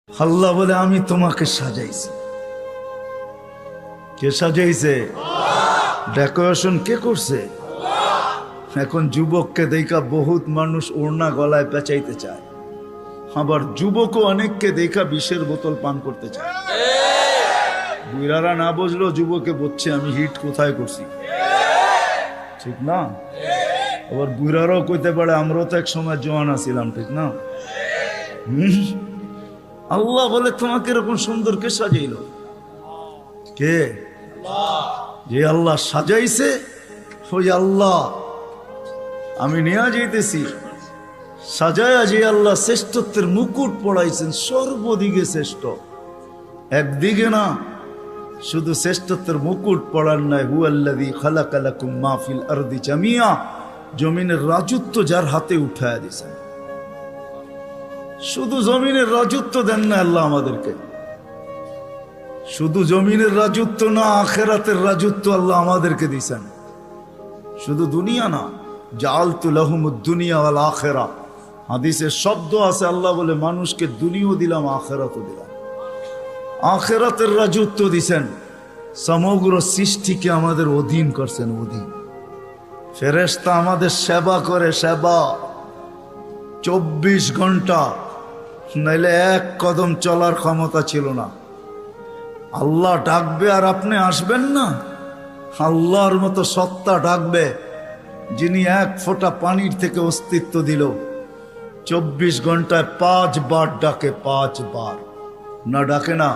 আল্লাহ বলে আমি তোমাকে সাজাইছি। কে সাজাইছে? ডেকোরেশন কে করছে? এখন যুবককে দেখা বহুত মানুষ ওড়না গলায় পেঁচাইতে চায়, আবার যুবকও অনেককে দেখা বিষের বোতল পান করতে চায়। বুইরারা না বুঝলো যুবকে বলছে আমি হিট কোথায় করছি, ঠিক না? আবার বুইরারাও কইতে পারে আমরাও তো এক সময় জওয়ান আছিলাম, ঠিক না? আল্লাহ বলে তোমাকে এরকম সুন্দর কে সাজাইল? কে? যে আল্লাহ সাজাইছে ওই আল্লাহ আমি নিয়ে যাইতেছি। সাজায়া যে আল্লাহ শ্রেষ্ঠত্বের মুকুট পড়াইছেন, সর্বদিকে শ্রেষ্ঠ, একদিকে না, শুধু শ্রেষ্ঠত্বের মুকুট পড়ার নাই, হুয়াল্লাযী খালাকা লাকুম মা ফিল আরদি জামিয়া, জমিনের রাজত্ব যার হাতে উঠায়া দিয়েছেন। শুধু জমিনের রাজত্ব দেন না আল্লাহ আমাদেরকে, শুধু জমিনের রাজত্ব না, আখিরাতের রাজত্ব আল্লাহ আমাদেরকে দিয়েছেন। শুধু দুনিয়া না, জাআলতু লাহুমুদ দুনিয়া ওয়াল আখিরা, হাদিসে শব্দ আছে আল্লাহ বলে মানুষকে দুনিয়াও দিলাম আখিরাতও দিলাম। আখিরাতের রাজত্ব দিয়েছেন, সমগ্র সৃষ্টিকে আমাদের অধীন করছেন, অধীন। ফেরেশতা আমাদের সেবা করে, সেবা 24 ঘন্টা, নাইলে এক কদম চলার ক্ষমতা ছিল না। আল্লাহ ডাকবে আর আপনি আসবেন না? আল্লাহর মতো সত্তা ডাকবে যিনি এক ফোঁটা পানির থেকে অস্তিত্ব দিল, 24 ঘন্টায় 5 বার ডাকে, 5 বার। না ডাকে না?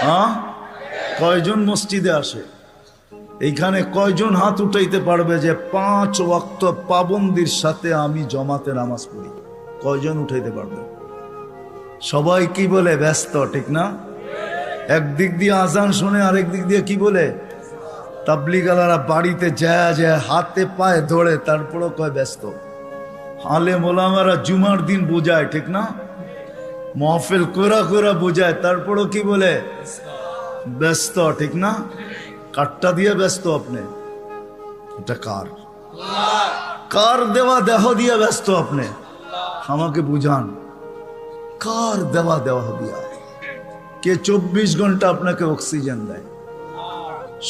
হ্যাঁ, কয়জন মসজিদে আসে? এইখানে কয়জন হাত উঠাইতে পারবে যে 5 ওয়াক্ত পাবন্দির সাথে আমি জমাতে নামাজ পড়ি? কয়জন উঠাইতে পারবে? সবাই কি বলে? ব্যস্ত, ঠিক না? একদিক দিয়ে আজান শুনে, আরেক দিক দিয়ে কি বলে? তাবলিগালারা বাড়িতে যায় যায় হাতে পায়ে ধরে, তারপরও কয় ব্যস্ত। আলেম ওলামারা জুমার দিন বোঝায়, ঠিক না? মাহফিল কোরা কোরা বোঝায়, তারপরও কি বলে? ব্যস্ত, ঠিক না? কাটটা দিয়ে ব্যস্ত আপনি, এটা কার? কার দেওয়া দেহ দিয়ে ব্যস্ত আপনি? আমাকে বুঝান, কার দেওয়া দেহ দিয়া? কে 24 ঘন্টা আপনাকে অক্সিজেন দেয়?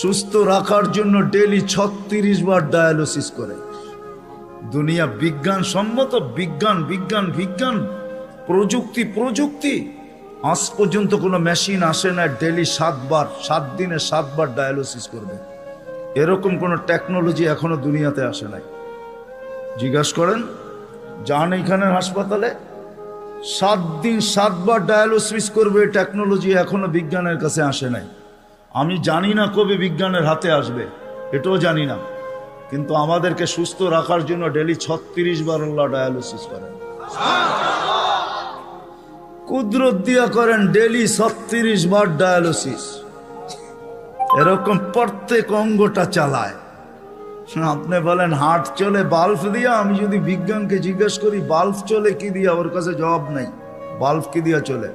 সুস্থ রাখার জন্য ডেলি 36 বার ডায়ালিসিস করে। দুনিয়া বিজ্ঞান সম্মত, বিজ্ঞান বিজ্ঞান বিজ্ঞান, প্রযুক্তি প্রযুক্তি, আজ পর্যন্ত কোনো মেশিন আসে না ডেলি 7 বার, 7 দিনে 7 বার ডায়ালিসিস করবে। এরকম কোনো টেকনোলজি এখনো দুনিয়াতে আসে নাই। জিজ্ঞাসা করেন, যান এইখানের হাসপাতালে, 7 দিন 7 বার ডায়ালিসিস করবে, টেকনোলজি এখনো বিজ্ঞানের কাছে আসে নাই। আমি জানি না কবে বিজ্ঞানের হাতে আসবে, এটাও জানি না, কিন্তু আমাদেরকে সুস্থ রাখার জন্য ডেলি 36 বার আল্লাহ ডায়ালিসিস করেন। কুদরত দিয়া করেন ডেলি 36 বার ডায়ালিসিস। এরকম প্রত্যেক অঙ্গটা চালায়। আপনি বলেন হার্ট চলে বাল্ব দিয়া, আমি যদি বিজ্ঞানকে জিজ্ঞেস করি বাল্ব চলে কি দিয়া, ওর কাছে জবাব নাই। বাল্ব কি দিয়া চলে?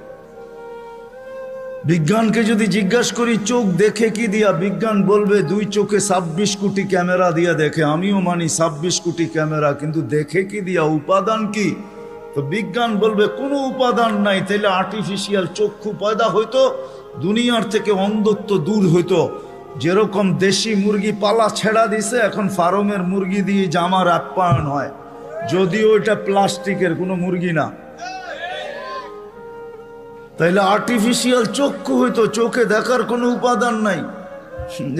বিজ্ঞানকে যদি জিজ্ঞেস করি চোখ দেখে কি দিয়া, বিজ্ঞান বলবে 2 চোখে 26 কোটি ক্যামেরা দিয়া দেখে। আমিও মানি 26 কোটি ক্যামেরা, কিন্তু দেখে কি দিয়া? উপাদান কি? তো বিজ্ঞান বলবে কোনো উপাদান নাই। তাহলে আর্টিফিশিয়াল চক্ষু পয়দা হইতো, দুনিয়ার থেকে অন্ধত্ব দূর হইতো। যেরকম দেশি মুরগি পালা ছেড়া দিছে, এখন ফার্মের মুরগি দিয়ে জামার আপ্যায়ন হয়, যদিও এটা প্লাস্টিকের কোনো মুরগি না। তাইলে আর্টিফিশিয়াল চক্ষু হইতো, চোখে দেখার কোনো উপাদান নাই।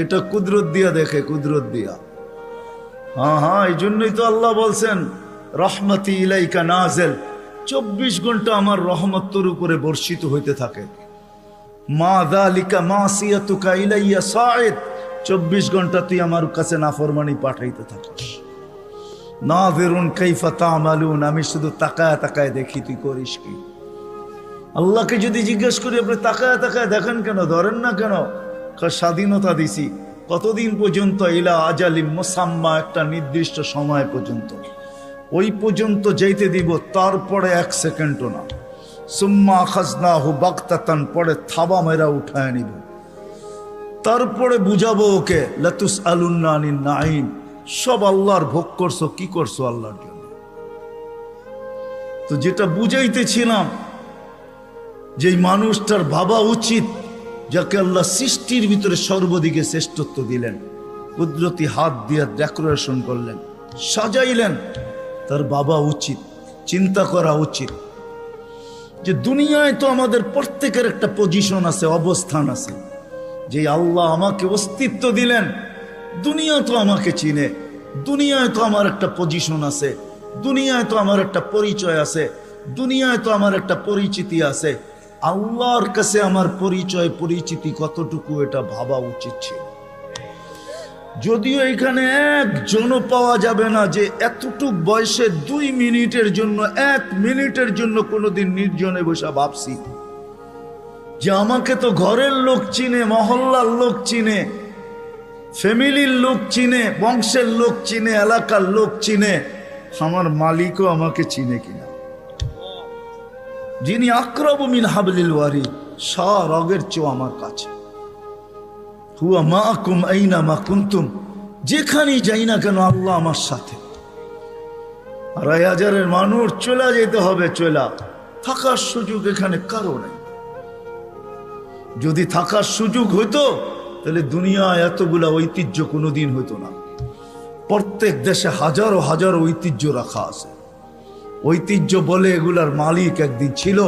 এটা কুদরত দিয়া দেখে, কুদরত দিয়া। হ্যাঁ হ্যাঁ, এই জন্যই তো আল্লাহ বলছেন রহমতি ইলাইকা নাজেল, 24 ঘন্টা আমার রহমত তোর উপরে বর্ষিত হইতে থাকে। মা যালিকা মাসিয়াতুকা ইলাইয়া সাঈদ, 24 ঘন্টা তুই আমার কাছে নাফরমানি পাঠাইতে থাকিস। নাযিরুন কাইফা তা'মালুন, আমি শুধু তাকায় তাকায় দেখি তুই করিস কি। আল্লাহকে যদি জিজ্ঞেস করি আপনি তাকায় তাকায় দেখেন কেন, ধরেন না কেন? স্বাধীনতা দিছি কতদিন পর্যন্ত? ইলা আজালিম মুসাম্মা, একটা নির্দিষ্ট সময় পর্যন্ত, ওই পর্যন্ত যেতে দিব, তারপরে 1 সেকেন্ডও না। সুম্মা আখাযনাহু বাগতাতান, পরে থাবা মেরা উঠায় নিব, তারপরে বুঝাবো ওকে লাতুসআলুন্না আনিন নাঈম, সব আল্লাহর ভোগ করছো, কি করছো আল্লাহর জন্য। তো যেটা বুঝাইতেছিলাম যেই মানুষটার ভাবা উচিত, যাকে আল্লাহ সৃষ্টির ভিতরে সর্বদিকে শ্রেষ্ঠত্ব দিলেন, কুদরতি হাত দিয়ে ডেকোরেশন করলেন, সাজাইলেন, তার বাবা উচিত, চিন্তা করা উচিত যে দুনিয়ায় তো আমাদের প্রত্যেকের একটা পজিশন আছে, অবস্থান আছে। যে আল্লাহ আমাকে অস্তিত্ব দিলেন, দুনিয়া তো আমাকে চিনে, দুনিয়ায় তো আমার একটা পজিশন আছে, দুনিয়ায় তো আমার একটা পরিচয় আছে, দুনিয়ায় তো আমার একটা পরিচিতি আছে। আল্লাহর কাছে আমার পরিচয় পরিচিতি কতটুকু, এটা ভাবা উচিত ছিল। যদিও এখানে একজনও পাওয়া যাবে না যে এতটুক বয়সে 2 মিনিটের জন্য, 1 মিনিটের জন্য কোনোদিন নির্জনে বসে ভাবছি যে আমাকে তো ঘরের লোক চিনে, মহল্লার লোক চিনে, ফ্যামিলির লোক চিনে, বংশের লোক চিনে, এলাকার লোক চিনে, আমার মালিকও আমাকে চিনে কিনা। যিনি আকরাবু মিন হাবলিল ওয়ারিদ, রগের চেয়েও আমার কাছে। হুয়া মাআকুম আইনা মা কুনতুম, যেখানেই যাই না কেন আল্লাহ আমার সাথে। 2,500 মানুষ চলে যেতে হবে, চলা থাকার সুযোগ এখানে কারো নেই। যদি থাকার সুযোগ হইতো তাহলে দুনিয়ায় এতগুলা ঐতিহ্য কোনোদিন হইতো না। প্রত্যেক দেশে হাজারো হাজারো ঐতিহ্য রাখা আছে। ঐতিহ্য বলে এগুলার মালিক একদিন ছিল,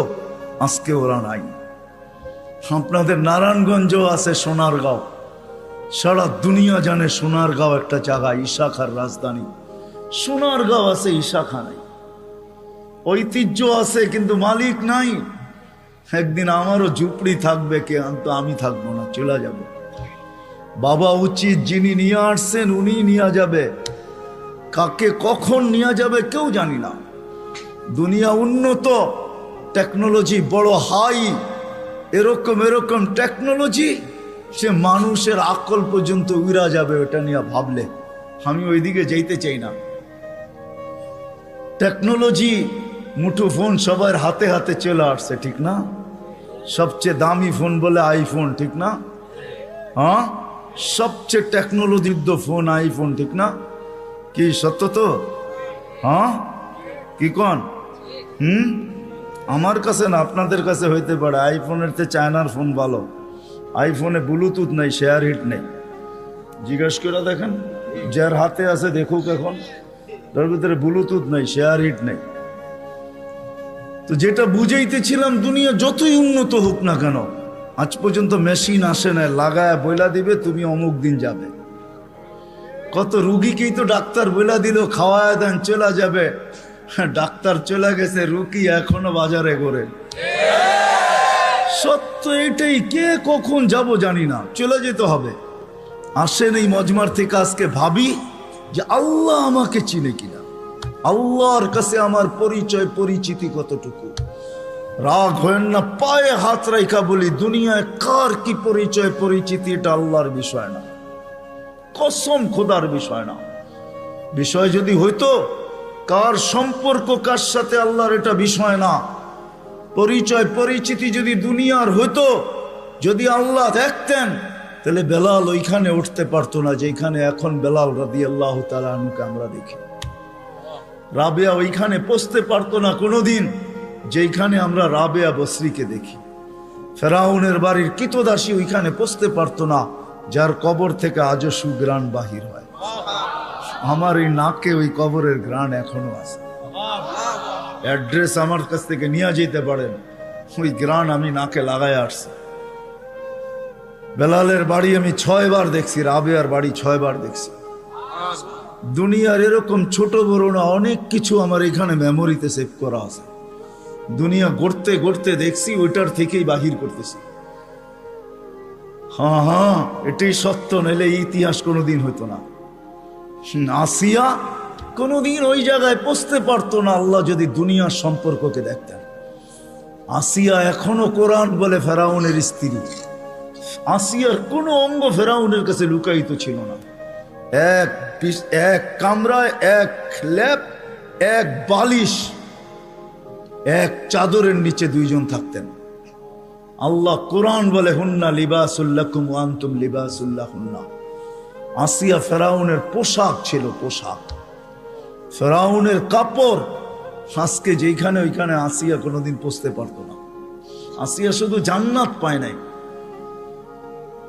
আজকে ওরা নাই। আপনাদের নারায়ণগঞ্জও আছে সোনারগাঁও, সারা দুনিয়া জানে সোনারগাঁও একটা জায়গা, ঈশাখার রাজধানী। সোনারগাঁও আছে, ঈশাখা নাই। ঐতিহ্য আছে কিন্তু মালিক নাই। একদিন আমারও ঝুপড়ি থাকবে, কিন্তু আমি থাকবো না, চলে যাব। বাবা উচিত, যিনি নিয়ে আসছেন উনি নিয়ে যাবে, কাকে কখন নিয়ে যাবে কেউ জানি না। দুনিয়া উন্নত, টেকনোলজি বড় হাই, এরকম এরকম টেকনোলজি, সে মানুষের আকল পর্যন্ত উড়া যাবে ওটা নিয়ে ভাবলে। আমি ওইদিকে যেতে চাই না। টেকনোলজি, মুঠো ফোন সবার হাতে হাতে চলে আসছে, ঠিক না? সবচেয়ে দামি ফোন বলে আইফোন, ঠিক না? হ্যাঁ, সবচেয়ে টেকনোলজিযুক্ত ফোন আইফোন, ঠিক না? কি সত্য তো? হ্যাঁ, কি কন? আমার কাছে না, আপনাদের কাছে হইতে পারে। আইফোনের চেয়ে চায়নার ফোন ভালো। আইফোনে ব্লুটুথ নেই, শেয়ার হিট নেই। জিজ্ঞেস করে দেখেন, যার হাতে আছে দেখুক, এখন তার ভিতরে ব্লুটুথ নেই, শেয়ার হিট নেই। তো যেটা বুঝাইতেছিলাম, দুনিয়া যতই উন্নত হোক না কেন, আজ পর্যন্ত মেশিন আসে না লাগায় বইলা দিবে তুমি অমুক দিন যাবে। কত রুগীকেই তো ডাক্তার বইলা দিল খাওয়ায় দেন চলে যাবে, ডাক্তার চলে গেছে, রুগী এখনো বাজারে ঘোরে। সত্য এটাই, কে কখন যাব জানি না, চলে যেতে হবে। আসেন এই মজমার থেকে আজকে ভাবি যে আল্লাহ আমাকে চিনে কিনা, আল্লাহর কাছে আমার পরিচয় পরিচিতি কতটুকু। রাগ হয়েন না, পায়ে হাত রাইখা বলি, দুনিয়ায় কার কি পরিচয় পরিচিতি এটা আল্লাহর বিষয় না, কসম খোদার বিষয় না। বিষয় যদি হইতো কার সম্পর্ক কার সাথে, আল্লাহর এটা বিষয় না। পরিচয় পরিচিতি যদি দুনিয়ার হইতো, যদি আল্লাহ দেখতেন, তাহলে বেলাল ওইখানে উঠতে পারতো না যেখানে এখন বেলাল রাদিয়াল্লাহু তাআলা আনহুকে আমরা দেখি। রাবেয়া ওইখানে পৌঁছতে পারতো না কোনোদিন যেখানে আমরা রাবেয়া বসরিকে দেখি। ফেরাউনের বাড়ির কৃতদাসী ওইখানে পৌঁছতে পারতো না যার কবর থেকে আজও সুগ্রাণ বাহির হয়। আমার এই নাকে ওই কবরের গ্রাণ এখনো আছে। অ্যাড্রেস আমার কাছ থেকে নিয়ে যেতে পারেন, ওই গ্রাণ আমি নাকে লাগায় আসছি। বেলালের বাড়ি আমি 6 বার দেখছি, রাবেয়ার বাড়ি 6 বার দেখছি। দুনিয়ার এরকম ছোট বড় না, অনেক কিছু আমার এখানে মেমোরিতে সেভ করা আছে। দুনিয়া গড়তে গড়তে দেখছি, ওইটার থেকেই বাহির করতেছি। হ্যাঁ হ্যাঁ, এটাই সত্য, নাহলে ইতিহাস কোনোদিন হইতো না। আসিয়া কোনোদিন ওই জায়গায় পৌঁছতে পারতো না আল্লাহ যদি দুনিয়ার সম্পর্ককে দেখতেন। আসিয়া এখনো কোরআন বলে ফেরাউনের স্ত্রী। আসিয়ার কোনো অঙ্গ ফেরাউনের কাছে লুকায়িত ছিল না। এক কামরায়, এক ল্যাপ, এক বালিশ, এক চাদরের নিচে 2 জন থাকতেন। আল্লাহ কোরআন বলে হুন্না লিবাসুল লাকুম ওয়া আনতুম লিবাসুল লাহুন্না। আসিয়া ফেরাউনের পোশাক ছিল, পোশাক, ফেরাউনের কাপড়। আজকে যেখানে ওইখানে আসিয়া কোনোদিন পৌঁছতে পারতো না। আসিয়া শুধু জান্নাত পায় নাই,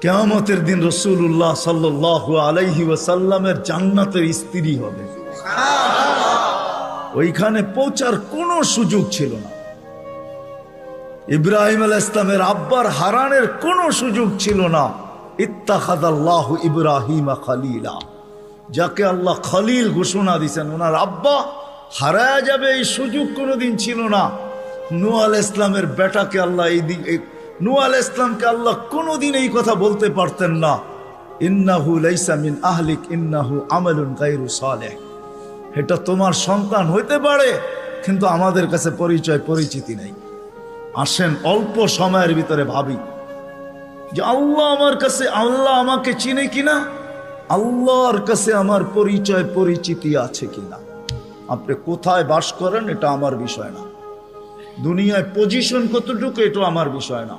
কিয়ামতের দিন রাসূলুল্লাহ সাল্লাল্লাহু আলাইহি ওয়াসাল্লামের জান্নাতের স্ত্রী হবে। ওইখানে পৌঁছার কোনো সুযোগ ছিল না। ইব্রাহিম আলাইহিস সালামের আব্বার হারানের কোনো সুযোগ ছিল না। ইত্তাখাযাল্লাহু ইব্রাহিমা খলিলা, যাকে আল্লাহ খলিল ঘোষণা দিয়েছেন, ওনার আব্বা হারায়া যাবে এই সুযোগ কোনোদিন ছিল না। নূহ আলাইহিস সালামের বেটাকে আল্লাহ নূহ আলাইহিস সালামকে আল্লাহ কোনোদিন এই কথা বলতে পারতেন না, ইন্নাহু লাইসা মিন আহলিক ইন্নাহু আমালুন গায়রু সালেহ। এটা তোমার সন্তান হইতে পারে, কিন্তু আমাদের কাছে পরিচিতি নেই। আসেন অল্প সময়ের ভিতরে ভাবি যে আল্লাহ আমাকে চিনে কিনা, আল্লাহর কাছে আমার পরিচিতি আছে কিনা। আপনি কোথায় বাস করেন এটা আমার বিষয় না, দুনিয়ায় পজিশন কতটুকু এটা আমার বিষয় না,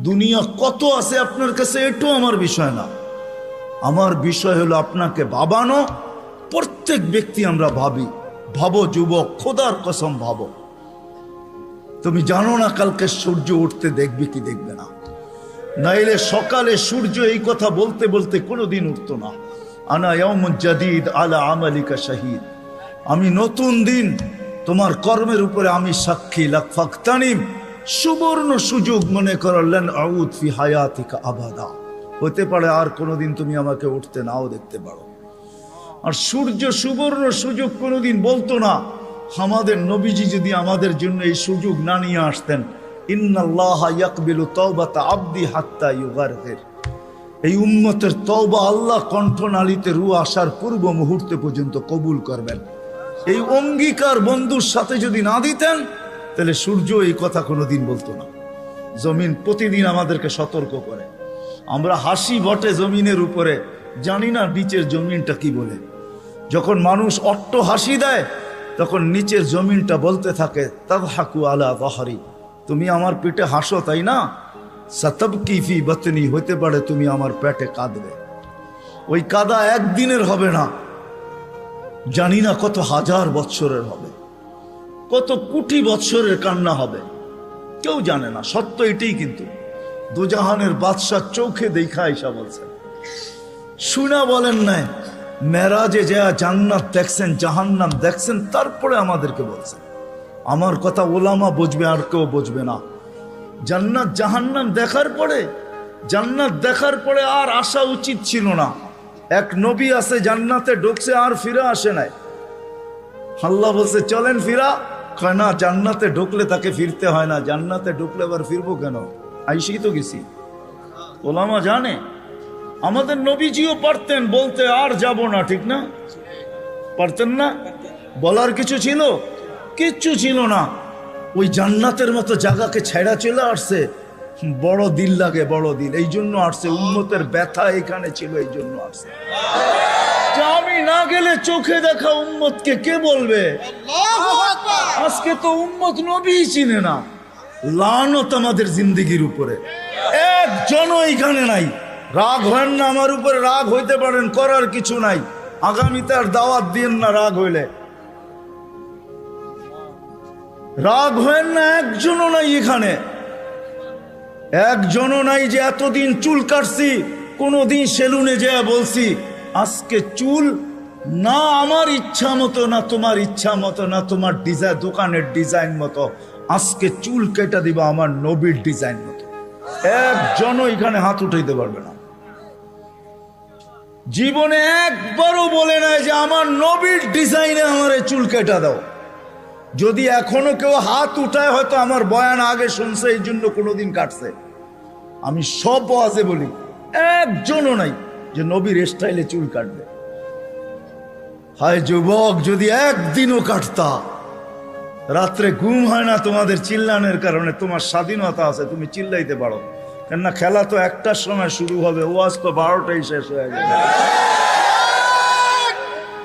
দুনিয়া কত আছে আপনার কাছে এটাও আমার বিষয় না। আমার বিষয় হলো আপনাকে ভাবানো। প্রত্যেক ব্যক্তি আমরা ভাবো যুবক, খোদার কসম ভাবো, তুমি জানো না কালকে সূর্য উঠতে দেখবে কি দেখবে না। নাইলে সকালে সূর্য এই কথা বলতে বলতে কোনোদিন উঠতো না, আনা ইয়াউমুন জাদীদ আলা আমালিকা শাহীদ, আমি নতুন দিন তোমার কর্মের উপরে আমি সাক্ষী। লাকফাকতানিম, সুবর্ণ সুযোগ মনে করলেন, আউদ ফি হায়াতিকা আবাদা, হতে পারে আর কোনোদিন তুমি আমাকে উঠতে নাও দেখতে পারো। আর সূর্য সুবর্ণ সুযোগ কোনোদিন বলতো না। আমাদের নবীজি যদি আমাদের জন্য এই সুযোগ না নিয়ে আসতেন, ইন্নাল্লাহা ইয়াকবিলু তাওবাতা আবদি হাত্তা ইউগারগির, এই উম্মতের তওবা আল্লাহ কণ্ঠনালীতে রূহ আসার পূর্ব মুহূর্তে পর্যন্ত কবুল করবেন। এই অঙ্গীকার বন্ধুর সাথে যদি না দিতেন, তাহলে সূর্য এই কথা কোনোদিন বলতো না। জমিন প্রতিদিন আমাদেরকে সতর্ক করে। আমরা হাসি বটে জমিনের উপরে, জানি না নিচের জমিনটা কি বলে। যখন মানুষ অট্ট হাসি দেয়, তখন নিচের জমিনটা বলতে থাকে, তাদহাকু আলা যাহরি, তুমি আমার পেটে হাসো তাই না, সাতাবকি ফি বাতনি, হতে পারে তুমি আমার পেটে কাঁদবে। ওই কাদা একদিনের হবে না, জানি না কত হাজার বৎসরের হবে, কত কোটি বৎসরের কান্না হবে, কেউ জানে না। সত্য এটাই, কিন্তু দুজাহানের বাদশাহ চোখে দেখা আইসা বলছেন, শুনা বলেন নাই, মেরাজে যা জান্নাত দেখছেন, জাহান্নাম দেখছেন, তারপরে আমাদেরকে বলছেন। আমার কথা ওলামা বুঝবে, আর কেউ বুঝবে না। জান্নাত জাহান্নাম দেখার পরে আর আসা উচিত ছিল না। এক নবী আছে জান্নাতে ঢুকছে, আর ফিরে আসে নাই। আল্লাহ বলছে চলেন ফিরা, কয় না, জান্নাতে ঢুকলে তাকে ফিরতে হয় না, জান্নাতে ঢুকলে আবার ফিরবো কেন, আইসেই তো গেছি। ওলামা জানে, আমাদের নবীজিও পারতেন বলতে আর যাব না, ঠিক না? পারতেন না? বলার কিছু ছিল? কিচ্ছু ছিল না। ওই জান্নাতের মতো জায়গাকে ছেড়া চলে আসছে। বড় দিল লাগে, বড় দিল, এই জন্য আসছে। উম্মতের ব্যথা এখানে ছিল, এই জন্য আসছে। আমি না গেলে চোখে দেখা উম্মতকে কে বলবে? আজকে তো উম্মত নবী চিনে না। লানত আমাদের জিন্দেগির উপরে, একজনও এখানে নাই। রাগ হয় না আমার উপরে, রাগ হইতে পারেন, করার কিছু নাই। আগামীতে আর দাওয়াত দিয়েন না রাগ হইলে। রাগ হয় না, একজনও নাই এখানে, একজনও নাই যে এতদিন চুল কাটছি, কোনোদিন সেলুনে যেয়ে বলছি আজকে চুল না আমার ইচ্ছা মতো, না তোমার ইচ্ছা মতো, না তোমার ডিজাইন দোকানের ডিজাইন মতো, আজকে চুল কেটে দিবা আমার নবীর ডিজাইন মতো। একজনও এখানে হাত উঠাইতে পারবে না। জীবনে একবারও বলে নাই যে আমার নবীর ডিজাইনে আমার চুল কেটে দাও। যদি এখনো কেউ হাত উঠায়, হয়তো আমার বয়ান আগে শুনছে, এই জন্য কোনোদিন কাটছে। আমি সব ওয়াজে বলি, একজনও নাই যে নবীর স্টাইলে চুল কাটবে। হায় যুবক, যদি একদিনও কাটতা। রাত্রে ঘুম হয় না তোমাদের চিল্লানের কারণে। তোমার স্বাধীনতা আছে, তুমি চিল্লাইতে পারো, কেননা খেলা তো 1টার সময় শুরু হবে, ওয়াজ তো 12টায় শেষ হয়ে যাবে।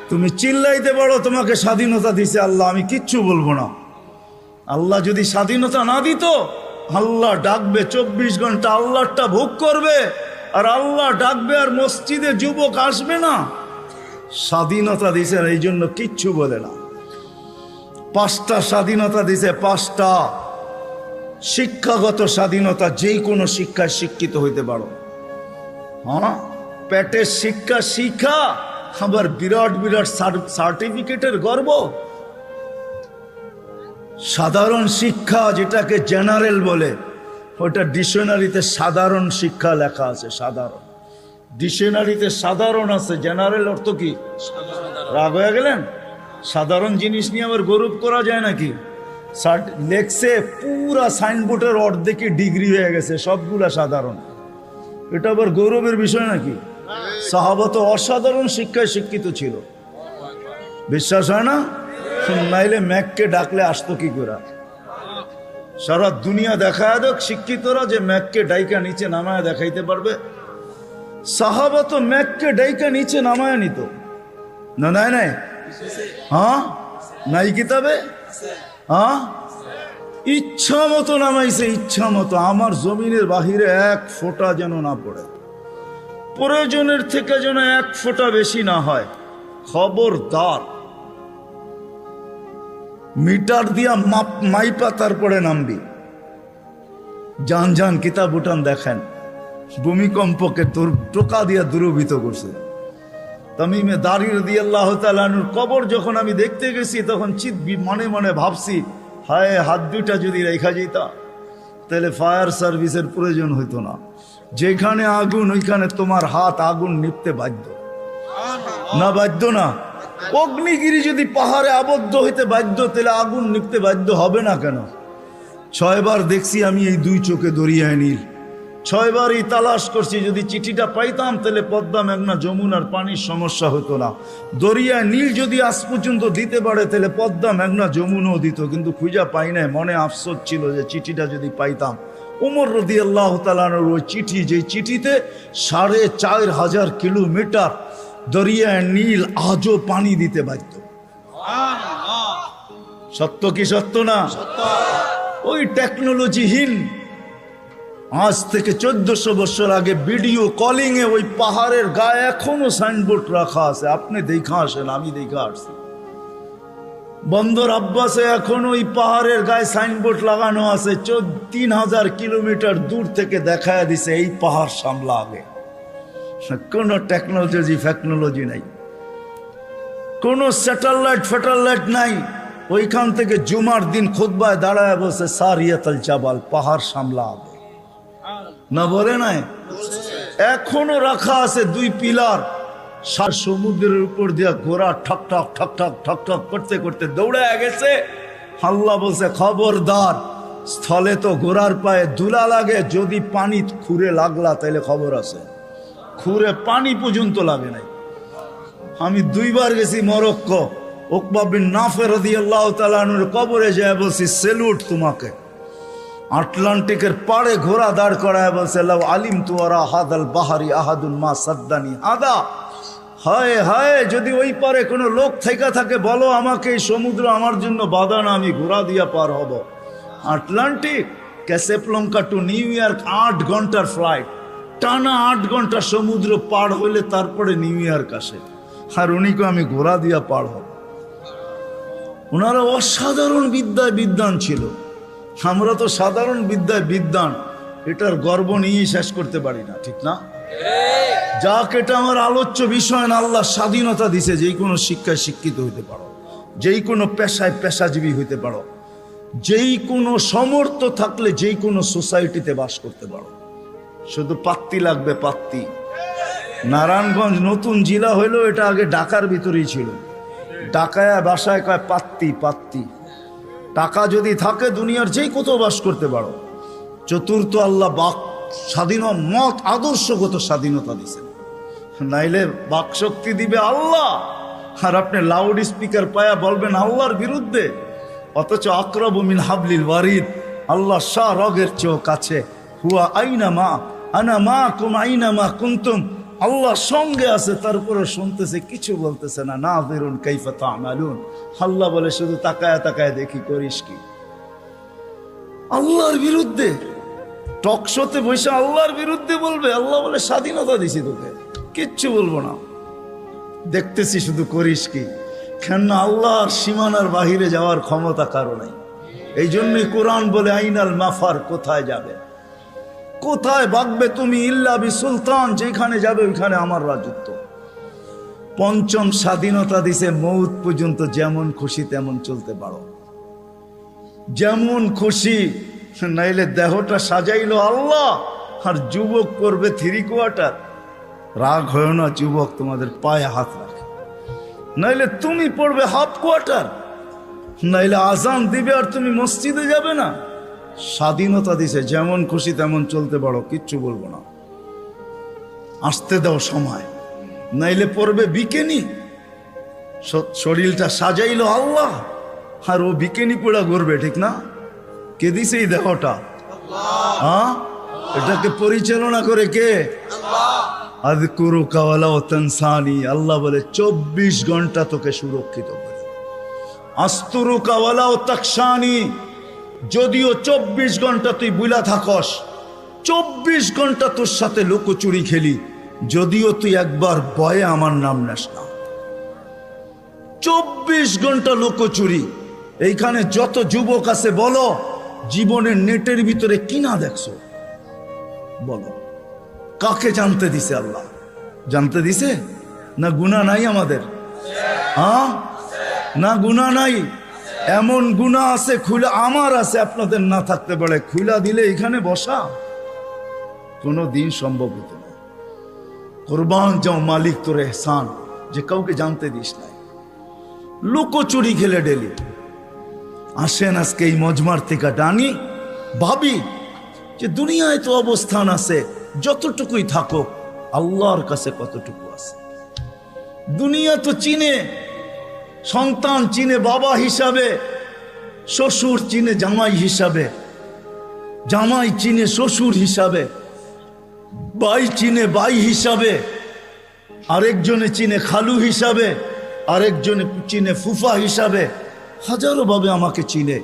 তুমি চিল্লাইতে পারো, তোমাকে স্বাধীনতা দিছে আল্লাহ, আমি কিচ্ছু বলবো না। আল্লাহ যদি স্বাধীনতা না দিত, আল্লাহ ডাকবে 24 ঘন্টা, আল্লাহটা ভোগ করবে, আর আল্লাহ ডাকবে আর মসজিদে যুবক আসবে না। স্বাধীনতা দিছেন, এই জন্য কিচ্ছু বলে না। 5টা স্বাধীনতা দিছে, 5টা। শিক্ষাগত স্বাধীনতা, যেই কোনো শিক্ষায় শিক্ষিত হইতে পারো। হ্যাঁ, পেটের শিক্ষা শিক্ষা, আবার বিরাট বিরাট সার্টিফিকেটের গর্ব। সাধারণ শিক্ষা যেটাকে জেনারেল বলে, ওটা ডিকশনারিতে সাধারণ শিক্ষা লেখা আছে। সাধারণ ডিকশনারিতে সাধারণ আছে, জেনারেল অর্থ কি? রাগ হয়ে গেলেন? সাধারণ জিনিস নিয়ে আবার গৌরব করা যায় নাকি? লেখছে পুরা সাইনবোর্ডের অর্ধেকে ডিগ্রি হয়ে গেছে, সবগুলা সাধারণ। এটা আবার গৌরবের বিষয় নাকি? সাহাবা তো অসাধারণ শিক্ষায় শিক্ষিত ছিল, বিশ্বাস হয় না? নাইলে ম্যাককে ডাকলে আসতো কি করে? সারা দুনিয়া দেখায় দেখ শিক্ষিতরা যে ম্যাককে ডাইকা নিচে নামায় দেখাইতে পারবে। সাহাবা তো ম্যাককে ডাইকা নিচে নামায় নিত না? নাই নাই? হ্যাঁ, নাই কিতাবে? হ্যাঁ, ইচ্ছা মতো নামাইছে, ইচ্ছা মতো। আমার জমিনের বাহিরে এক ফোঁটা যেন না পড়ে, প্রয়োজনের থেকে যেন এক ফোঁটা বেশি না হয়। খবরদার, মিটার দিয়া মাইপা তারপরে নামবি। যান যান কিতাব উঠান দেখেন, ভূমিকম্পকে তোর টোকা দিয়া দূরভূত করছে। তামিমে দারি রাদিয়াল্লাহু তাআলা আনহুর কবর যখন আমি দেখতে গেছি, তখন মনে মনে ভাবছি, হায়, হাত দুইটা যদি রেখা যেতা তাহলে ফায়ার সার্ভিসের প্রয়োজন হইতো না। যেখানে আগুন ওইখানে তোমার হাত আগুন নিপতে বাধ্য না? বাধ্য না? অগ্নিগিরি যদি পাহাড়ে আবদ্ধ হইতে বাধ্য, তাহলে আগুন নিপতে বাধ্য হবে না কেন? 6 বার দেখছি আমি এই দুই চোখে দরিয়ায় নীল, 6 বারই তালাশ করছি। যদি চিঠিটা পাইতাম তাহলে পদ্মা, মেঘনা, যমুনার পানির সমস্যা হতো না। দরিয়ায় নীল যদি আজ পর্যন্ত দিতে পারে, তাহলে পদ্মা, মেঘনা, যমুনাও দিত, কিন্তু খুঁজা পাই নাই। মনে আফসোস ছিল যে চিঠিটা যদি পাইতাম। ওমর রাদিয়াল্লাহু তাআলা আনহুর ওই চিঠি, যে চিঠিতে 4500 কিলোমিটার দরিয়ায় নীল আজও পানি দিতে বাধ্য। সত্য কি সত্য না? ওই টেকনোলজিহীন আজ থেকে 1400 বছর আগে ভিডিও কলিং এ ওই পাহাড়ের গায়ে এখনো সাইনবোর্ড রাখা আছে। আপনি দেখা আসেন, আমি দেখা আসছি। বন্দর আব্বাসে এখন ওই পাহাড়ের গায়ে সাইনবোর্ড লাগানো আছে, 3000 কিলোমিটার দূর থেকে দেখায় দিছে এই পাহাড় সামলা আগে। কোনো টেকনোলজি নাই, কোনো স্যাটেলাইট নাই। ওইখান থেকে জুমার দিন খুতবায় দাঁড়ায় বসে সারিয়াতুল জাবাল, পাহাড় সামলা আগে না বলে নাই? এখনো রাখা আছে 2 পিলার। সমুদ্রের উপর দিয়া ঘোড়া ঠক ঠক ঠক ঠক ঠক ঠক করতে করতে দৌড়ে গেছে। আল্লাহ বলছে, খবরদার, স্থলে তো ঘোড়ার পায়ে ধুলা লাগে, যদি পানি খুঁড়ে লাগলা তাইলে খবর আছে। খুঁড়ে পানি পর্যন্ত লাগে নাই। আমি 2 বার গেছি মরক্কো। উকবা বিন নাফে রাদিয়াল্লাহু তাআলা আনহুর কবরে যায় বলছি, সেলুট তোমাকে। আটলান্টিকের পাড়ে ঘোড়া দাঁড় করায় বলছে, লাউ আলিমতু ওয়ারা হাদাল বাহারি আহাদুন মা সাদ্দানি আদা। হায় হায়, যদি ওই পারে কোনো লোক থেকে থাকে বলো আমাকে, এই সমুদ্র আমার জন্য বাধা না, আমি ঘোড়া দিয়া পার হব। আটলান্টিক, ক্যাসেপ্লঙ্কা টু নিউ ইয়র্ক 8 ঘন্টার ফ্লাইট, টানা 8 ঘন্টা সমুদ্র পার হইলে তারপরে নিউ ইয়র্ক আসে। আর উনিকে আমি ঘোড়া দিয়া পার হব। ওনারা অসাধারণ বিদ্যায় বিদ্বান ছিল। আমরা তো সাধারণ বিদ্যায় বিদ্বান, এটার গর্ব নিয়ে শেষ করতে পারি না, ঠিক না? যাক, এটা আমার আলোচ্য বিষয় না। আল্লাহ স্বাধীনতা দিছে, যেই কোনো শিক্ষায় শিক্ষিত হইতে পারো, যেই কোনো পেশায় পেশাজীবী হইতে পারো, যেই কোনো সমর্থ থাকলে যেই কোনো সোসাইটিতে বাস করতে পারো। শুধু পাত্তি লাগবে, পাত্তি। নারায়ণগঞ্জ নতুন জেলা হইলো, এটা আগে ঢাকার ভিতরেই ছিল। ঢাকায় বাসায় কয় পাত্তি, পাত্তি। টাকা যদি থাকে দুনিয়ার যেই কোথাও বাস করতে পারো। চতুর্থ, আল্লাহ বাক স্বাধীন মত আদর্শগত স্বাধীনতা দিছেন, নাইলে বাক শক্তি দিবে আল্লাহ। আর আপনি লাউড স্পিকার পায়া বলবেন আল্লাহর বিরুদ্ধে, অথচ আকরাবু মিন হাবলিল ওয়ারিদ, আল্লাহ শাহ রগের চেয়েও কাছে। হুয়া আইনা মা আনা মা কুম আইনা মা কুনতুম, আল্লাহ সঙ্গে আছে, তারপরে শুনতেছে, কিছু বলতেছে না। নাযিরুন কাইফা তা'মালুন, আল্লাহ বলে শুধু তাকায় তাকায় দেখি করিস কি। আল্লাহর বিরুদ্ধে টকশোতে বসে আল্লাহর বিরুদ্ধে বলবে? আল্লাহ বলে স্বাধীনতা দিছি তোকে, কিচ্ছু বলবো না, দেখতেছি শুধু করিস কি। কেন? আল্লাহর সীমানার বাহিরে যাওয়ার ক্ষমতা কারো নাই। এই জন্যই কোরআন বলে আইনাল মাফার, কোথায় যাবে, কোথায় ভাগবে তুমি, ইল্লা বি সুলতান, যেখানে যাবে ওইখানে আমার রাজত্ব। পঞ্চম স্বাধীনতা দিছে, মৌত পর্যন্ত যেমন খুশি তেমন চলতে পারো, যেমন খুশি, নাইলে দেহটা সাজাইলো আল্লাহ আর যুবক করবে 3 কোয়ার্টার। রাগ হয় না যুবক তোমাদের পায়ে হাত রাখে, নাইলে তুমি পড়বে হাফ কোয়ার্টার, নাইলে আজান দিবে আর তুমি মসজিদে যাবে না। স্বাধীনতা দিছে, যেমন খুশি তেমন চলতে পারো, কিচ্ছু বলবো না, আসতে দাও সময়, নাইলে পড়বে বিকেনি। শরীরটা সাজাইলো আল্লাহ আর ও বিকেনি পড়া ঘুরবে, ঠিক না? কে দিছে এই দেহটা? হ্যাঁ, এটাকে পরিচালনা করে কে? আযকুরুকা ওয়ালা তানসানি, আল্লাহ বলে 24 ঘন্টা তোকে সুরক্ষিত করে। আস্তুরুকা ওয়ালা তাকশানি, যদিও 24 ঘন্টা তুই বুলা থাকস, 24 ঘন্টা তোর সাথে লুকোচুরি খেলি, যদিও তুই একবার ভয়ে আমার নাম নেস না। 24 ঘন্টা লুকোচুরি। এইখানে যত যুবক আছে বলো, জীবনের নেটের ভিতরে কি না দেখছো? বলো, কাকে জানতে দিছে আল্লাহ? জানতে দিছে না? গুনাহ নাই আমাদের? হ্যাঁ, না গুনাহ নাই? এমন গুনাহ আছে খুলে, আমার আছে, আপনাদের না থাকতে পারে, খুলা দিলে এখানে বসা কোনো দিন সম্ভব হতো না। কুরবান যাও মালিক তোর এহসান, যে কাউকে জানতে দিস নাই, লুকোচুরি খেলে ডেলি। আসেন আজকে এই মজমার থেকে ডানি, ভাবি যে দুনিয়ায় তো অবস্থান আছে, যতটুকুই থাকো আল্লাহর কাছে কতটুকু আছে। দুনিয়া তো চিনে, সন্তান চিনে বাবা হিসাবে, শ্বশুর চিনে জামাই হিসাবে, জামাই চিনে শ্বশুর হিসাবে, ভাই চিনে ভাই হিসাবে, আরেকজনে চিনে খালু হিসাবে, আরেকজনে চিনে ফুফা হিসাবে, হাজারো ভাবে আমাকে চিনে,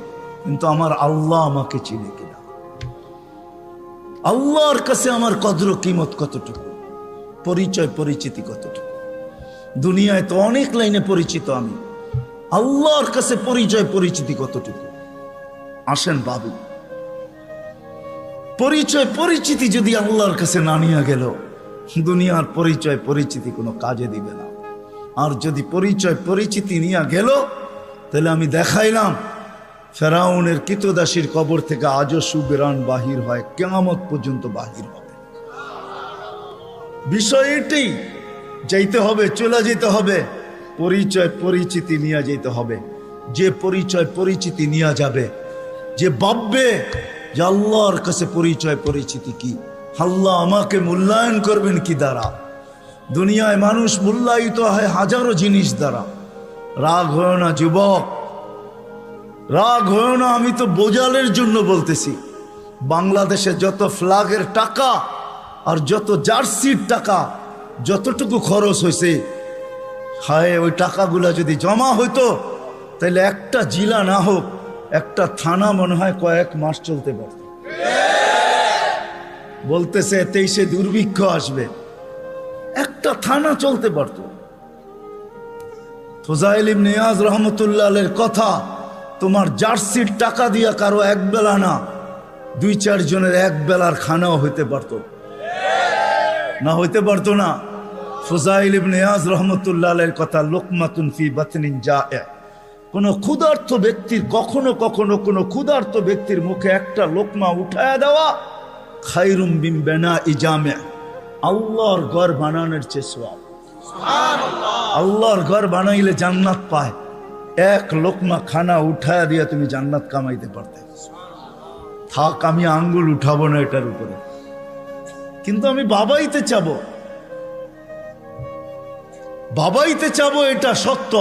কিন্তু আমার আল্লাহ আমাকে চিনে কিনা? আল্লাহর কাছে আমার কদর কিমত কতটুকু, পরিচয় পরিচিতি কতটুকু? দুনিয়ায় তো অনেক লাইনে পরিচিত আমি, আল্লাহর কাছে পরিচয় পরিচিতি কতটুকু? আসেন ভাবি, পরিচয় পরিচিতি যদি আল্লাহর কাছে না নিয়ে গেল, দুনিয়ার পরিচয় পরিচিতি কোনো কাজে দিবে না। আর যদি পরিচয় পরিচিতি নিয়ে গেল, তাহলে আমি দেখাইলাম ফেরাউনের কৃতদাসীর কবর থেকে আজও সুবেরান বাহির হয়, কিয়ামত পর্যন্ত বাহির হবে। বিষয় এটাই, যাইতে হবে, চলে যেতে হবে, পরিচয় পরিচিতি নিয়ে যেতে হবে। যে পরিচয় পরিচিতি নিয়ে যাবে, যে ভাববে যে আল্লাহর কাছে পরিচয় পরিচিতি কি, আল্লাহ আমাকে মূল্যায়ন করবেন কি দ্বারা? দুনিয়ায় মানুষ মূল্যায়িত হয় হাজারো জিনিস দ্বারা। রাগ হয় না যুবক, রাগ হয় না, আমি তো বোঝালের জন্য বলতেছি। বাংলাদেশে যত ফ্ল্যাগের টাকা আর যত জার্সির টাকা যতটুকু খরচ হয়েছে, হায় ওই টাকাগুলা যদি জমা হইতো, তাহলে একটা জেলা না হোক, একটা থানা মনে হয় কয়েক মাস চলতে পারত। বলতেছে 23-এ দুর্ভিক্ষ আসবে, একটা থানা চলতে পারত। ফুজাইল ইবনে ইয়াজ রহমতুল্লাহ আলাইহির কথা, তোমার জার্সির টাকা দিয়া কারো এক বেলা না, 2-4 জনের এক বেলার খানাও হইতে পারত না? হইতে পারতো না? ফুজাইল ইবনে ইয়াজ রহমতুল্লাহ আলাইহির কথা, লুকমাতুন ফি বাতনিন জায়ে, কোন ক্ষুধার্ত ব্যক্তির, কখনো কখনো কোন ক্ষুধার্ত ব্যক্তির মুখে একটা লোকমা উঠায়া দেওয়া, খায়রুম মিন বিনাই জামে, আল্লাহর ঘর বানানোর চেয়ে সওয়াব। আল্লাহর ঘর বানাইলে জান্নাত পায়, এক লোকমা খানা উঠায়া দিয়া তুমি জান্নাত কামাইতে পারতে। থাক, আমি আঙ্গুল উঠাবো না এটার উপরে, কিন্তু আমি বাবাইতে চাবো, বাবাইতে চাবো, এটা সত্য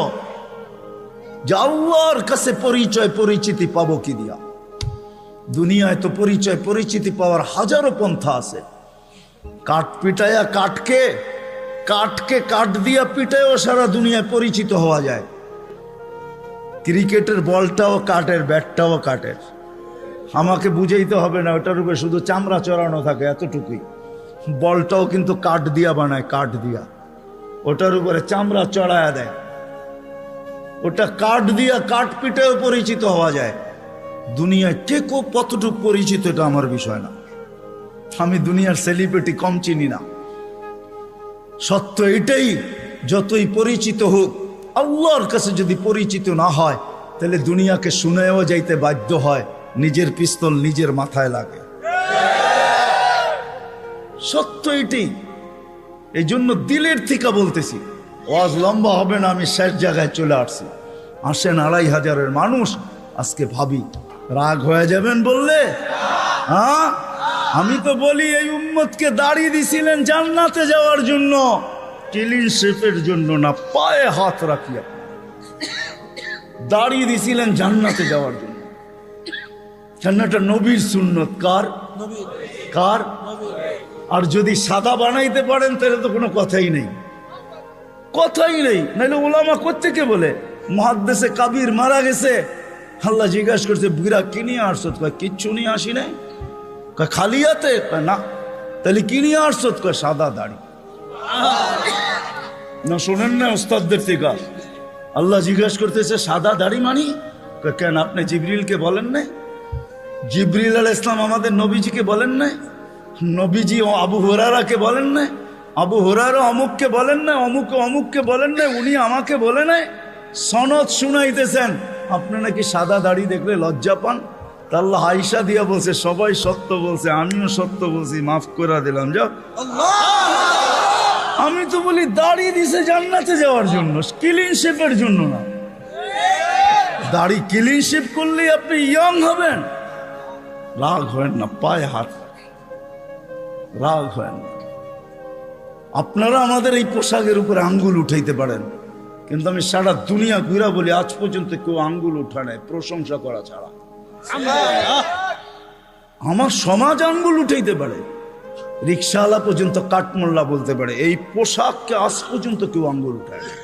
যে আল্লাহর কাছে পরিচয় পরিচিতি পাবো কি দিয়া? দুনিয়ায় তো পরিচয় পরিচিতি পাওয়ার হাজারো পন্থা আছে। কাঠ পিটায়া কাঠকে, কাঠকে কাঠ দিয়া পিটায়ও সারা দুনিয়ায় পরিচিত হওয়া যায়। ক্রিকেটের বলটাও কাঠের, ব্যাটটাও কাঠের। আমাকে বুঝাইতে হবে না, ওটার উপরে শুধু চামড়া চড়ানো থাকে, এতটুকুই। বলটাও কিন্তু কাঠ দিয়া বানায়, কাঠ দিয়া, ওটার উপরে চামড়া চড়ায়া দেয়। ওটা কাঠ দিয়া, কাঠ পিটায়ও পরিচিত হওয়া যায়। দুনিয়ায় কে কতটুকু পরিচিত এটা আমার বিষয় না। আমি দুনিয়ার সেলিব্রিটি কম চিনি না। সত্য এটাই, যতই পরিচিত হোক, আল্লাহর কাছে যদি পরিচিত না হয় তাহলে দুনিয়াকে শুনেও যাইতে বাধ্য হয়, নিজের পিস্তল নিজের মাথায় লাগে। সত্য এটাই। এই জন্য দিলের থেকে বলতেছি, ওয়াজ লম্বা হবে না, আমি শেষ জায়গায় চলে আসছি। আসেন 2500 মানুষ, আজকে ভাবি রাগ হয়ে যাবেন বললে? হ্যাঁ, আমি তো বলি এই উম্মতকে দাড়ি দিছিলেন জান্নাতে যাওয়ার জন্য, ক্লিন শেপের জন্য না। পায়ে হাত রাখিয়া দাড়ি দিছিলেন জান্নাতে যাওয়ার জন্য। জান্নাতটা নবীর সুন্নত। কার? কার? আর যদি সাদা বানাইতে পারেন তাহলে তো কোনো কথাই নেই, কথাই নেই। নাহলে ওলামা কোত্থেকে বলে মুহাদ্দিসে কাবির মারা গেছে, আল্লাহ জিজ্ঞাসা করছে বুড়া কি নিয়ে আসছো? কয় কিচ্ছু নিয়ে আসি নাই। কয় খালি হাতে? কয় না। তাহলে কি নিয়ে আসছো? কয় সাদা দাড়ি। না শোনেন না ওস্তাদদের থেকে? আল্লাহ জিজ্ঞাসা করতেছে সাদা দাড়ি মানি? কয় কেন, আপনি জিবরিলকে বলেন নাই? জিবরিল আলাইহিস সালাম আমাদের নবীজিকে বলেন নাই? নবীজি ও আবু হুরায়রাকে বলেন নাই? আবু হুরায়রা অমুককে বলেন না, অমুকে অমুককে বলেন নাই, উনি আমাকে বলে নাই? সনদ শুনাইতেছেন, আপনি নাকি সাদা দাড়ি দেখলে লজ্জা পান। তা আল্লাহ আয়েশা দিয়া বলছে সবাই সত্য বলছে, আমিও সত্য বলছি, মাফ করে দিলাম। যাও। আমি তো বলি দাড়ি দিছে জান্নাতে যাওয়ার জন্য, ক্লিন শেপের জন্য না। দাড়ি ক্লিন শেপ করলেই আপনি ইয়ং হবেন। রাগ হয় না, পায়ে হাত, রাগ হয় না। আপনারা আমাদের এই পোশাকের উপরে আঙ্গুল উঠাইতে পারেন, কিন্তু আমি সারা দুনিয়া ঘুরা বলি আজ পর্যন্ত কেউ আঙ্গুল উঠায় নাই প্রশংসা করা ছাড়া। আমার সমাজ আঙ্গুল উঠাইতে পারে, রিক্সাওয়ালা পর্যন্ত কাঠমোল্লা বলতে পারে, এই পোশাককে আজ পর্যন্ত কেউ আঙ্গুল উঠায় না।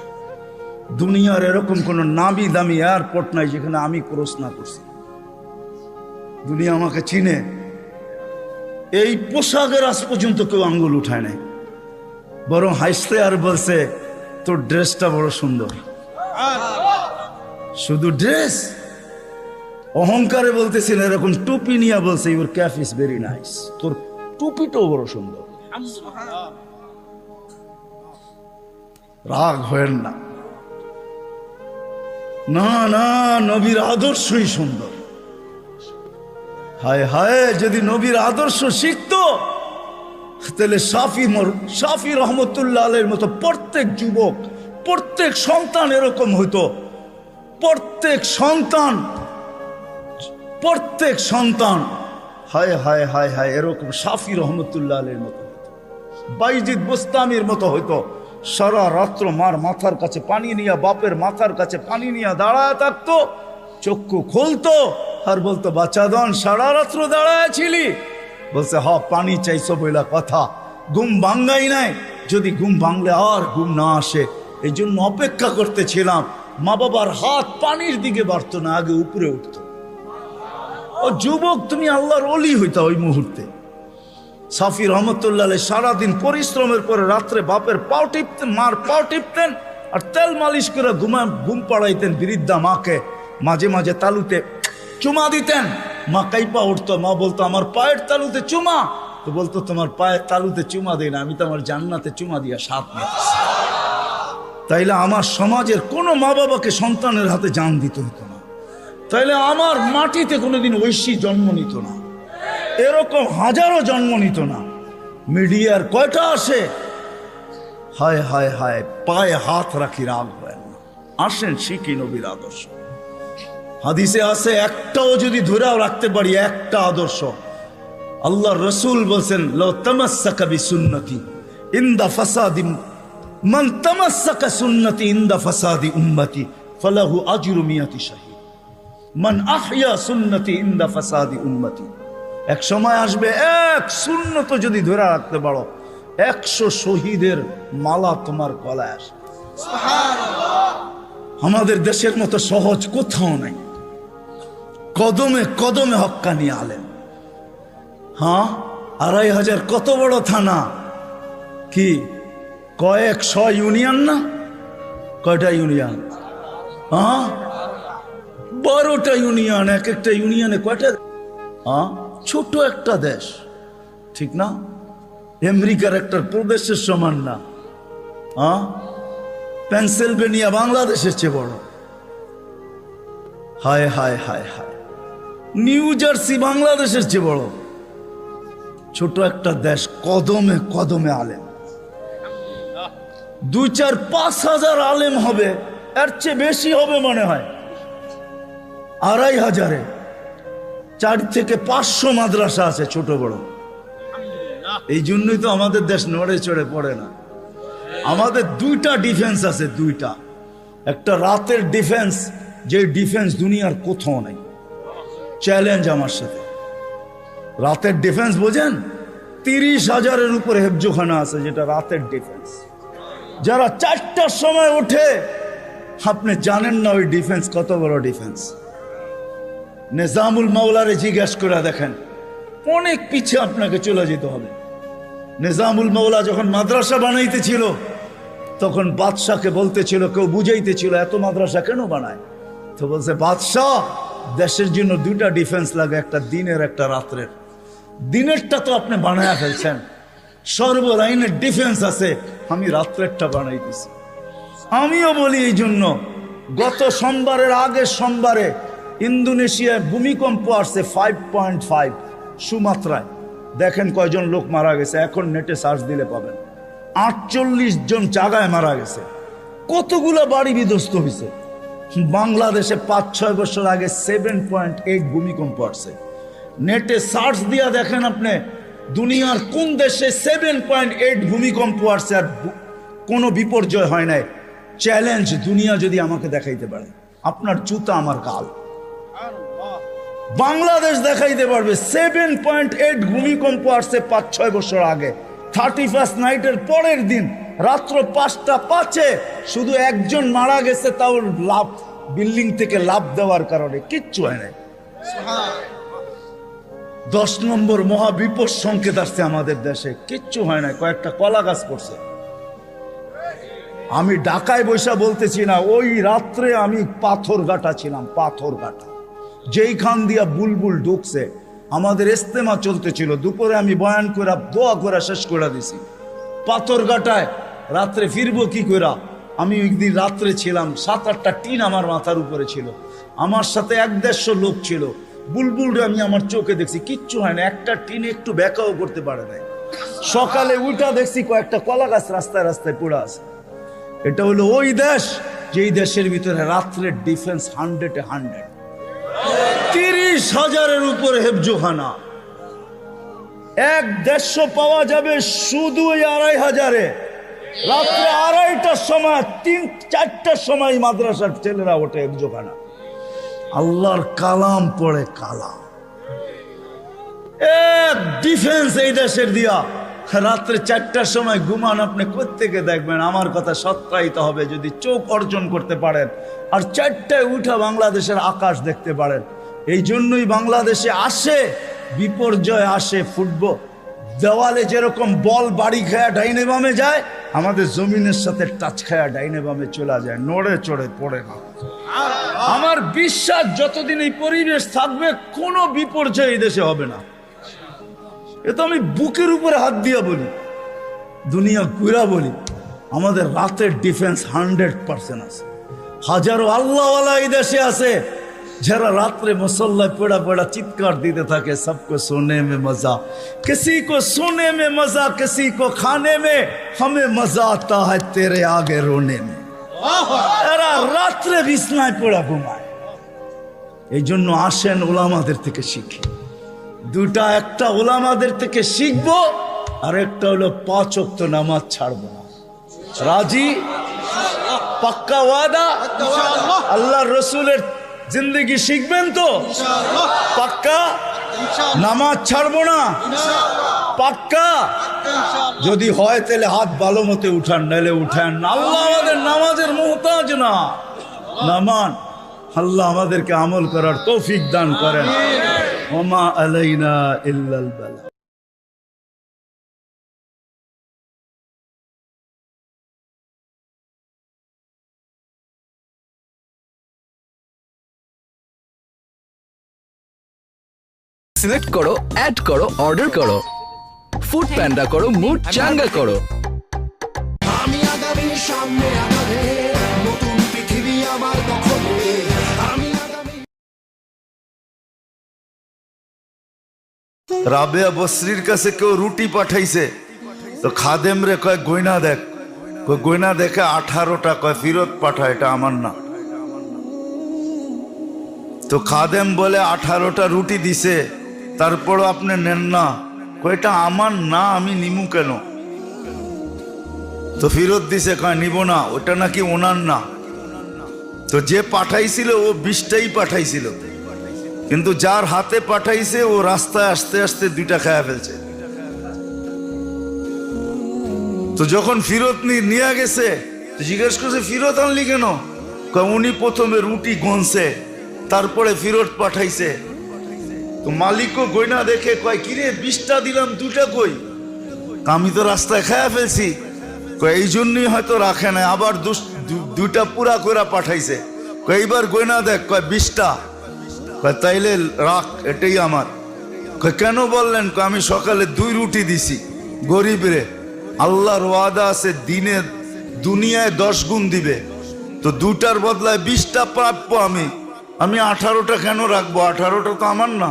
দুনিয়ার এরকম কোন নামি দামি এয়ারপোর্ট নাই যেখানে আমি ক্রস না করছি। দুনিয়া আমাকে চিনে, এই পোশাকের আজ পর্যন্ত কেউ আঙ্গুল উঠায় নাই। বরং হাসতে আর বলছে তোর ড্রেসটা বড় সুন্দর। শুধু ড্রেস, অহংকারে বলতেছিল, এরকম টুপি নিয়ে বলছে your cap is very nice, তোর টুপিটাও বড় সুন্দর। রাগ হয়েন না, না না, নবীর আদর্শই সুন্দর। হায় হায়, যদি নবীর আদর্শ শিখতো তাহলে শাফি রহমতুল্লাহ আলাইহির মতো প্রত্যেক যুবক, প্রত্যেক সন্তান এরকম হইতো। প্রত্যেক সন্তান হায় হায় হায় হায় এরকম শাফি রহমতুল্লাহ আলাইহির মতো হইতো, বাইজিদ বুস্তামির মতো হইতো। সারা রাত্র মার মাথার কাছে পানি নিয়ে, বাপের মাথার কাছে পানি নিয়ে দাঁড়ায় থাকতো। চক্ষু খুলতো আর বলতো বাচ্চাদন সারা রাত্র দাঁড়ায় ছিলি? বলছে হ, পানি চাইছো বইলা কথা, ঘুম ভাঙ্গাই নাই। যদি ঘুম ভাঙলে আর ঘুম না আসে, এই জন্য অপেক্ষা করতেছিলাম। মা বাবার হাত পানির দিকে বাড়তো না, আগে উপরে উঠত। ও যুবক, তুমি আল্লাহর ওলি হইতা ওই মুহূর্তে। শাফি রহমতুল্লাহ সারাদিন পরিশ্রমের পরে রাত্রে বাপের পাও টিপতেন, মার পাও টিপতেন, আর তেল মালিশ করে ঘুম পাড়াইতেন বৃদ্ধা মাকে। মাঝে মাঝে তালুতে চুমা দিতেন, মা কাইপা উঠতো। মা বলতো আমার পায়ের তালুতে চুমা। তো বলতো তোমার পায়ের তালুতে চুমা দেয় না, আমি তো আমার জান্নাতে চুমা দিয়া সাথ নিতেছি। তাইলে আমার সমাজের কোনো মা বাবাকে সন্তানের হাতে জান দিতে হতো না। তাইলে আমার মাটিতে কোনোদিন ঐশী জন্ম নিত না, এরকম হাজারো জন্ম নিত না। মিডিয়ার কয়টা আসে, হায় হায় হায়, পায়ে হাত রাখি, রাগ হয় না। আসেন শিখি নবীর আদর্শ। হাদিসে আছে একটাও যদি ধরেও রাখতে পারি, একটা আদর্শ, আল্লাহ রসুল বলছেন লাউ তামাসসাকা বিসুন্নতি ইনদা ফাসাদি মান তামাসসাকা সুন্নতি ইনদা ফাসাদি উম্মতি ফালাহু আজরু মিয়াতি শাহীদ মান আহইয়া সুন্নতি ইনদা ফাসাদি উম্মতি। এক সময় আসবে, এক সুন্নত যদি ধরে রাখতে পারো, 100 শহীদের মালা তোমার গলায় আসবে। আমাদের দেশের মতো সহজ কোথাও নাই। কদমে কদমে হক্কানি আলেম। হ্যাঁ, 2500 কত বড় থানা, কি কয়েকশ ইউনিয়ন না? কয়টা ইউনিয়ন? হ্যাঁ, 12টা ইউনিয়ন, এক একটা ইউনিয়নে কয়টা? ছোট একটা দেশ, ঠিক না? আমেরিকার একটা প্রদেশের সমান না। পেনসিলভেনিয়া বাংলাদেশের চেয়ে বড়। হায় হায় হায় হায়, নিউ জার্সি বাংলাদেশের চেয়ে বড়। ছোট একটা দেশ, কদমে কদমে আলেম। 2-4-5 হাজার আলেম হবে, এর চেয়ে বেশি হবে মনে হয়। 2,500-এ 4 থেকে 500 মাদ্রাসা আছে, ছোট বড়। এই জন্যই তো আমাদের দেশ নড়ে চড়ে পড়ে না। আমাদের 2টা ডিফেন্স আছে, 2টা। একটা রাতের ডিফেন্স, যে ডিফেন্স দুনিয়ার কোথাও নাই। চ্যালেঞ্জ আমার সাথে। রাতের ডিফেন্স বোঝেন? 30,000-এর উপরে হেফজোখানা আছে, যেটা রাতের ডিফেন্স। যারা 4টার সময় ওঠে, আপনি জানেন না ওই ডিফেন্স কত বড় ডিফেন্স। নিজামুল মাওলারে জিজ্ঞাসা করে দেখেন, অনেক পিছিয়ে আপনাকে চলে যেতে হবে। নিজামুল মাওলা যখন মাদ্রাসা বানাইতেছিল, তখন বাদশাকে বলতেছিল, কেউ বুঝাইতেছিল এত মাদ্রাসা কেন বানায়? তো বলছে, বাদশাহ, দেশের জন্য 2টা ডিফেন্স লাগে, একটা দিনের একটা রাত্রের। দিনেরটা তো আপনি বানায়া ফেলছেন, সর্বলাইনের ডিফেন্স আছে, আমি রাত্রেরটা বানাইতেছি। আমিও বলি এই জন্য, গত সোমবারের আগের সোমবারে ইন্দোনেশিয়ায় ভূমিকম্প আসছে 5.5 সুমাত্রায়। দেখেন কয়জন লোক মারা গেছে, এখন নেটে সার্চ দিলে পাবেন। 48 জন জায়গায় মারা গেছে। কতগুলো বাড়ি বিধ্বস্ত হয়েছে। বাংলাদেশে 5-6 বছর আগে 7.8 ভূমিকম্প আসছে। নেটে সার্চ দিয়া দেখেন আপনি, দুনিয়ার কোন দেশে 7.8 ভূমিকম্প আসছে আর কোনো বিপর্যয় হয় নাই। চ্যালেঞ্জ, দুনিয়া যদি আমাকে দেখাইতে পারে, আপনার জুতা আমার কাল। বাংলাদেশ দেখাইতে পারবে 7.8 ভূমিকম্প আসছে 5-6 বছর আগে। 31st নাইটের পরের দিন রাত্র 5টা 5-এ শুধু একজন মারা গেছে, তাও লাভ, বিল্ডিং থেকে লাভ দেওয়ার কারণে, কিচ্ছু হয় নাই। 10 নম্বর মহাবিপদ সংকেত আসছে আমাদের দেশে, কিচ্ছু হয় না, কয়েকটা কলা গাছ পড়ছে। আমি ঢাকায় বৈশা বলতেছি না, ওই রাত্রে আমি পাথরঘাটা ছিলাম, পাথরঘাটা, যেইখান দিয়া বুলবুল ঢুকছে। আমাদের ইস্তেমা চলতেছিল, দুপুরে আমি বয়ান করে দোয়া করে শেষ করে দিছি। পাথরঘাটায় রাত্রে ফিরবো কি করে? আমি ওই দিন রাত্রে ছিলাম, 7-8টা টিন আমার মাথার উপরে ছিল, আমার সাথে 1-150 লোক ছিল। বুলবুলটা আমি আমার চোখে দেখছি, কিচ্ছু হয় না, একটা টিন একটু ব্যাকাও করতে পারে নাই। সকালে উঠা দেখছি কয়েকটা কলা গাছ রাস্তায় রাস্তায় পড়ে আছে। এটা হলো ওই দেশ, যেই দেশের ভিতরে রাত্রের ডিফেন্স 100-এ 100। 30,000-এর উপরে হেফজোখানা। 1-150 পাওয়া যাবে শুধু 2,500-এ। রাত্রে 2:30টার সময়, 3-4টার সময় মাদ্রাসার ছেলেরা ওঠে হেফজোখানা, আল্লাহর কালাম পড়ে। কালাম এক ডিফেন্স এই দেশের দিয়া। রাত্রে 4টার সময় ঘুমান, আপনি কোত্থেকে দেখবেন? আমার কথা সত্যায়িত হবে যদি চোখ অর্জন করতে পারেন আর 4টায় উঠা বাংলাদেশের আকাশ দেখতে পারেন। এই জন্যই বাংলাদেশে আসে বিপর্যয়, আসে ফুটবল। দেওয়ালে যেরকম বল বাড়ি খায়া ডাইনে বামে যায়, আমাদের জমিনের সাথে টাচ খায়া ডাইনে বামে চলে যায়, নড়ে চড়ে পড়ে না। আমার বিশ্বাস, যতদিন এই পরিবেশ থাকবে, কোনো বিপর্যয় এই দেশে হবে না। এ তো আমি বুকের উপরে হাত দিয়া বলি, দুনিয়া ঘুরা বলি। আমাদের রাতের ডিফেন্স 100% আছে। হাজারো আল্লাহওয়ালা এই দেশে আছে, যারা রাত্রে মুসল্লায় পড়া পড়া চিৎকার দিতে থাকে, সবকো সোনে মে মজা, কিসি কো সোনে মে মজা, কিসি কো খানে মে, হমে মজা আতা হ্যায় তেরে আগে রোনে মে। এরা রাত্রে বিছনায় পড়া ঘুমায়। এই জন্য আসেন ওলামাদের থেকে শিখি। 2টা, একটা ওলামাদের থেকে শিখবো, আর একটা হলো 5 ওয়াক্ত নামাজ ছাড়বো না। রাজি? পাক্কা ওয়াদা? আল্লাহ রসুলের জিন্দগি শিখবেন তো? পাক্কা? নামাজ ছাড়বো না? পাক্কা? যদি হয় তাহলে হাত ভালো মতে উঠান, নাহলে উঠান। আল্লাহ আমাদের নামাজের মুহতাজ না। নামান আল্লাহ আমাদেরকে আমল করার তৌফিক দান করেন। ওমা আলাইনা ইল্লাল বালাগ। সিলেক্ট করো, অ্যাড করো, অর্ডার করো। ফুড প্যান্ডা করো, মুড চাঙ্গা করো। আমি আগামী সামনে আগামী নতুন পৃথিবী আমার দখলে আমি আগামী রাবেয়া বসরির কাছে কেউ রুটি পাঠাইছে, তো খাদেম রে কয় গয়না দেখ, কয় গয়না দেখে 18টা, কয় ফিরত পাঠা, এটা আমার না। তো খাদেম বলে 18টা রুটি দিছে, তারপরও আপনি নেন না, কয় এটা আমার না, আমি নিমু কেন? তো ফিরত দিছে, কয় নিব না, ওটা নাকি ওনার না। তো যে পাঠাইছিল ও 20টাই পাঠাইছিল, কিন্তু যার হাতে পাঠাইছে ও রাস্তায় আসতে আসতে 2টা খায়া ফেলছে। তো যখন ফিরত নিয়ে গেছে, তো জিজ্ঞেস করছে ফিরত আনলি কেন? কয় উনি প্রথমে রুটি গনছে, তারপরে ফিরত পাঠাইছে। তো মালিকও গয়না দেখে কয় কিরে 20টা দিলাম, 2টা কই? আমি তো রাস্তায় খায়া ফেলছি। কয় এই জন্যই হয়তো রাখে নাই, আবার 2টা পুরা করে পাঠাইছে। কয় এইবার গয়না দেখ, কয় 20টা। কয় তাইলে রাখ, এটাই আমার। কয় কেন বললেন? কয় আমি সকালে 2 রুটি দিছি গরিব রে, আল্লাহর ওয়াদা আছে দিনে দুনিয়ায় 10 গুণ দিবে, তো 2টার বদলায় 20টা প্রাপ্য আমি 18টা কেন রাখবো? 18টা তো আমার না,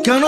কেন